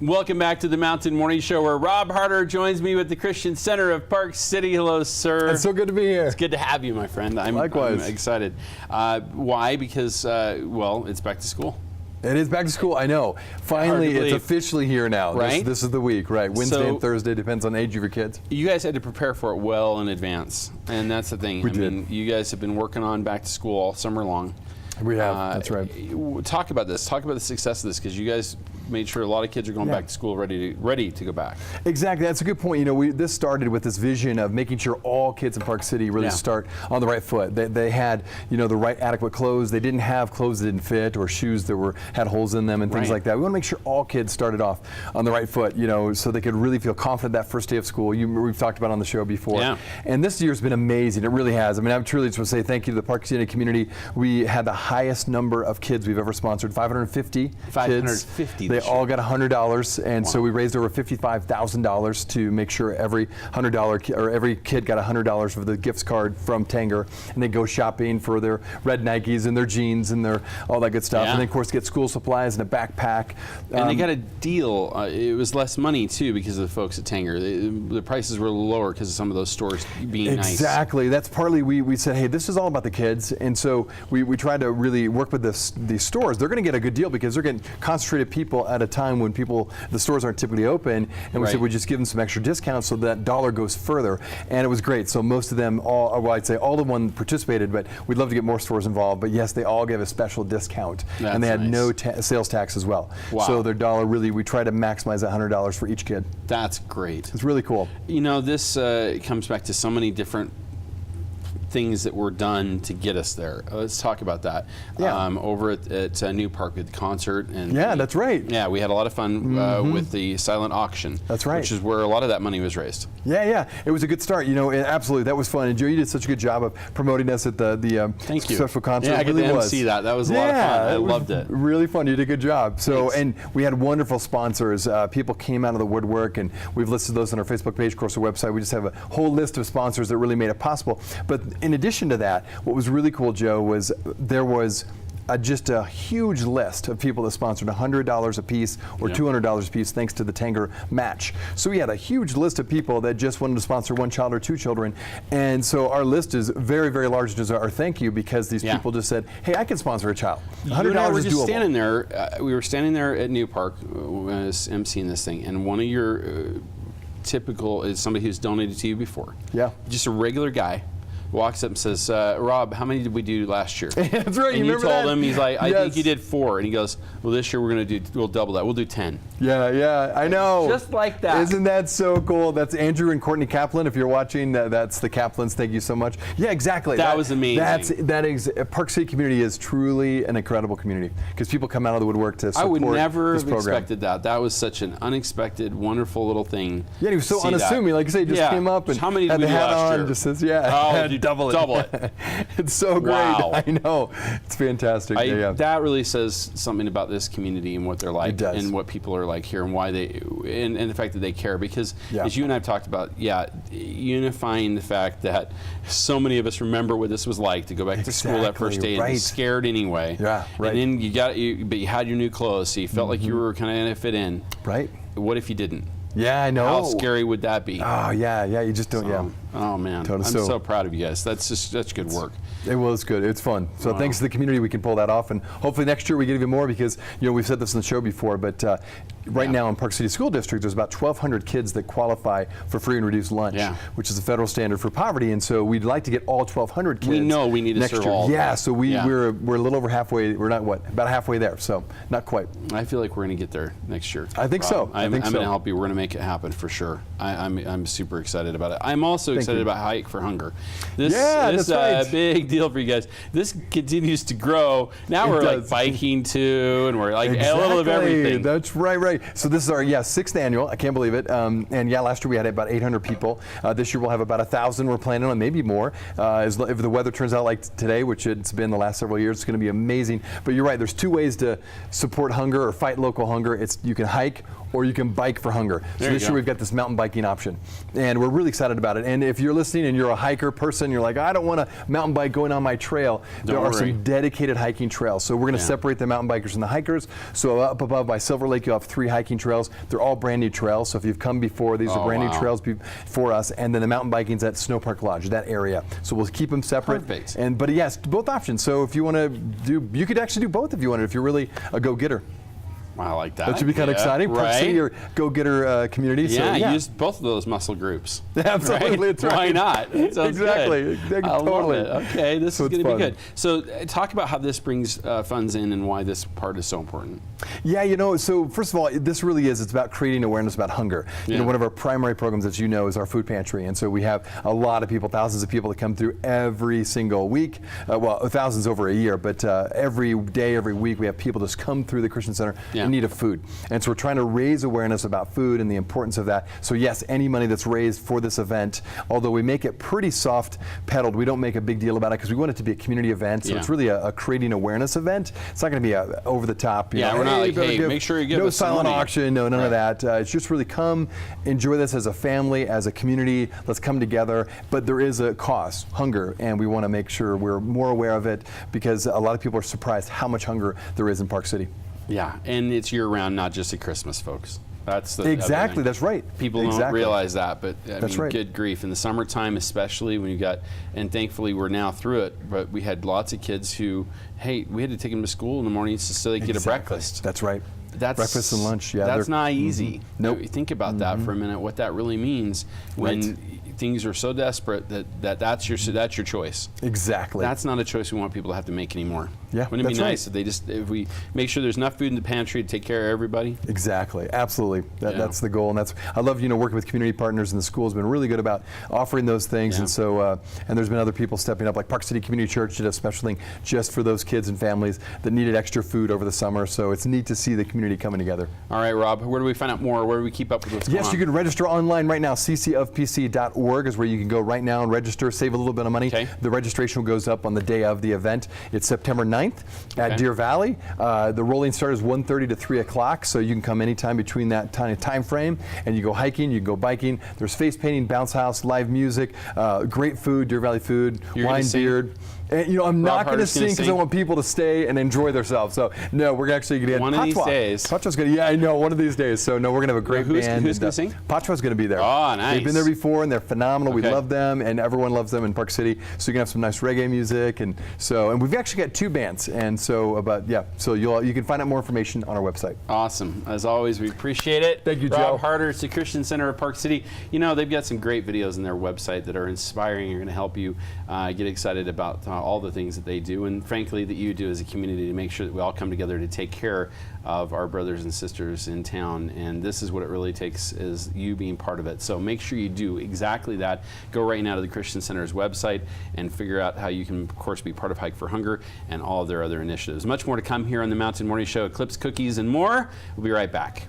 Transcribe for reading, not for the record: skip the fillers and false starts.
Welcome back to the Mountain Morning Show, where Rob Harter joins me with the Christian Center of Park City. Hello, sir. It's so good to be here. It's good to have you, my friend. Likewise. I'm excited. Why? Because, well, it's back to school. It is back to school, I know. Finally, it's officially here now. Right? This is the week, right? Wednesday and Thursday, depends on the age of your kids. You guys had to prepare for it well in advance, and that's the thing. We did. mean, you guys have been working on back to school all summer long. We have, that's right. Talk about this. Talk about the success of this, because you guys made sure a lot of kids are going back to school ready to go back. Exactly, that's a good point. You know, this started with this vision of making sure all kids in Park City really start on the right foot. They had, you know, the right adequate clothes. They didn't have clothes that didn't fit or shoes that had holes in them and things like that. We want to make sure all kids started off on the right foot, you know, so they could really feel confident that first day of school. We've talked about it on the show before. Yeah. And this year's been amazing. It really has. I mean, I'm truly just want to say thank you to the Park City community. We had the highest number of kids we've ever sponsored, 550 kids. They all got $100, and so we raised over $55,000 to make sure every every kid got $100 for the gift card from Tanger, and they go shopping for their red Nikes and their jeans and their all that good stuff, and then of course get school supplies and a backpack. And they got a deal. It was less money too because of the folks at Tanger. The prices were lower because of some of those stores being nice. Exactly. That's partly we said, hey, this is all about the kids, and so we tried to really work with these stores. They're going to get a good deal because they're getting concentrated people at a time when the stores aren't typically open, and we said we just give them some extra discounts so that dollar goes further, and it was great. So most of them, well, I'd say all of them participated, but we'd love to get more stores involved. But yes, they all gave a special discount, and they had no sales tax as well. Wow. So their dollar really, we try to maximize that $100 for each kid. That's great. It's really cool. You know, this comes back to so many different things that were done to get us there. Let's talk about that. Over at New Park with the concert. And that's right. Yeah, we had a lot of fun with the silent auction. That's right. Which is where a lot of that money was raised. Yeah, it was a good start. You know, absolutely, that was fun. And Joe, you did such a good job of promoting us at the special concert. Yeah, I got to MC that. That was a lot of fun. I loved it. Really fun. You did a good job. So, and we had wonderful sponsors. People came out of the woodwork, and we've listed those on our Facebook page, of course, our website. We just have a whole list of sponsors that really made it possible. But in addition to that, what was really cool, Joe, was there was just a huge list of people that sponsored $100 a piece or $200 a piece thanks to the Tanger match. So we had a huge list of people that just wanted to sponsor one child or two children. And so our list is very, very large as our thank you, because these people just said, hey, I can sponsor a child. $100 is doable. Standing there, we were standing there at New Park when I was emceeing this thing, and one of your typical is somebody who's donated to you before. Yeah. Just a regular guy. Walks up and says, Rob, how many did we do last year? That's right. And you told him, he's like, I think you did 4. And he goes, well, this year we'll double that. We'll do 10. Yeah, I know. Just like that. Isn't that so cool? That's Andrew and Courtney Kaplan. If you're watching, that's the Kaplans. Thank you so much. Yeah, exactly. That was amazing. Park City community is truly an incredible community, because people come out of the woodwork to support this program. I would never have expected that. That was such an unexpected, wonderful little thing. Yeah, he was so unassuming. Like you say, he just came up and how many had did we the do hat last on. year? Just says, double it. It's so great. Wow. I know. It's fantastic. That really says something about this community and what they're like, and what people are like here, and why and the fact that they care. Because as you and I have talked about, unifying the fact that so many of us remember what this was like to go back to school that first day and be scared anyway. Yeah, right. And then but you had your new clothes, so you felt like you were kind of going to fit in. Right. What if you didn't? Yeah, I know. How scary would that be? Oh, yeah, you just don't, Oh, man. I'm so proud of you guys. That's good work. It's good. It's fun. So thanks to the community, we can pull that off, and hopefully next year we get even more, because we've said this on the show before, but right now in Park City School District, there's about 1,200 kids that qualify for free and reduced lunch, which is the federal standard for poverty, and so we'd like to get all 1,200 kids. We know we need to serve all. Yeah, so we're a little over halfway. We're not about halfway there, so not quite. I feel like we're going to get there next year. I think so. I'm going to help you. We're going to make it happen for sure. I'm super excited about it. I'm also excited about Hike for Hunger. This is a big deal for you guys. This continues to grow. Now we're like biking too, and we're like a little of everything. That's right. So this is our 6th annual. I can't believe it. And last year we had about 800 people. This year we'll have about 1,000. We're planning on, maybe more. If the weather turns out like today, which it's been the last several years, it's going to be amazing. But you're right. There's 2 ways to support hunger or fight local hunger. You can hike, or you can bike for hunger. So this year we've got this mountain biking option, and we're really excited about it. And if you're listening and you're a hiker person, you're like, I don't want a mountain bike going on my trail. There are some dedicated hiking trails. So we're going to separate the mountain bikers and the hikers. So up above by Silver Lake, you'll have 3 hiking trails. They're all brand new trails. So if you've come before, these are brand new trails for us. And then the mountain biking's at Snow Park Lodge, that area. So we'll keep them separate. Perfect. But yes, both options. So if you want to do, you could actually do both if you wanted, if you're really a go-getter. I like that. That should be kind of exciting. Park City or go-getter community. Yeah, so, use both of those muscle groups. Absolutely, that's right. Why not? That sounds exactly. Good. I totally. love it. Okay, this is going to be good. So talk about how this brings funds in and why this part is so important. Yeah, you know, so first of all, this really is, it's about creating awareness about hunger. You know, one of our primary programs, as you know, is our food pantry. And so we have a lot of people, thousands of people that come through every single week. Well, thousands over a year, but every day, every week, we have people just come through the Christian Center in need of food. And so we're trying to raise awareness about food and the importance of that. So yes, any money that's raised for this event, although we make it pretty soft pedaled, we don't make a big deal about it because we want it to be a community event. So it's really a creating awareness event. It's not going to be a over the top. You know, we're not like, hey, make sure you give us silent some money. auction, no, none of that. It's just really come, enjoy this as a family, as a community. Let's come together. But there is a cost, hunger, and we want to make sure we're more aware of it because a lot of people are surprised how much hunger there is in Park City. Yeah, and it's year-round, not just at Christmas, folks. That's the exactly. That's right. People don't realize that, but I mean, good grief. In the summertime, especially when you got, and thankfully we're now through it. But we had lots of kids who, hey, we had to take them to school in the mornings so they get a breakfast. That's right. That's breakfast and lunch. Yeah, that's not easy. Nope. You think about that for a minute. What that really means when things are so desperate that's your choice. Exactly. That's not a choice we want people to have to make anymore. Yeah, wouldn't it be nice if we make sure there's enough food in the pantry to take care of everybody? Exactly, absolutely. That's the goal, and I love working with community partners, and the school has been really good about offering those things. And so and there's been other people stepping up, like Park City Community Church did a special thing just for those kids and families that needed extra food over the summer. So it's neat to see the community coming together. All right, Rob, where do we find out more? Where do we keep up with what's going on? Yes, you can register online right now. ccofpc.org is where you can go right now and register, save a little bit of money. The registration goes up on the day of the event. It's September 9th at Deer Valley. The rolling start is 1:30 to 3 o'clock, so you can come anytime between that time frame, and you go hiking, you go biking. There's face painting, bounce house, live music, great food, Deer Valley food, wine, beer. And, you know, I'm not going to sing because I want people to stay and enjoy themselves. So no, we're actually going to get one of these days. Patwa's going to, I know, one of these days. So no, we're going to have a great band. Who's going to sing? Patwa's going to be there. Oh, nice. They've been there before and they're phenomenal. We love them, and everyone loves them in Park City. So you can have some nice reggae music, and we've actually got 2 bands, and so you can find out more information on our website. Awesome. As always, we appreciate it. Thank you, Joe. Rob Harter, it's the Christian Center of Park City. You know, they've got some great videos on their website that are inspiring and are going to help you get excited about all the things that they do, and frankly that you do as a community, to make sure that we all come together to take care of our brothers and sisters in town. And this is what it really takes, is you being part of it. So make sure you do exactly that. Go right now to the Christian Center's website and figure out how you can, of course, be part of Hike for Hunger and all of their other initiatives. Much more to come here on the Mountain Morning Show, Eclipse Cookies and more. We'll be right back.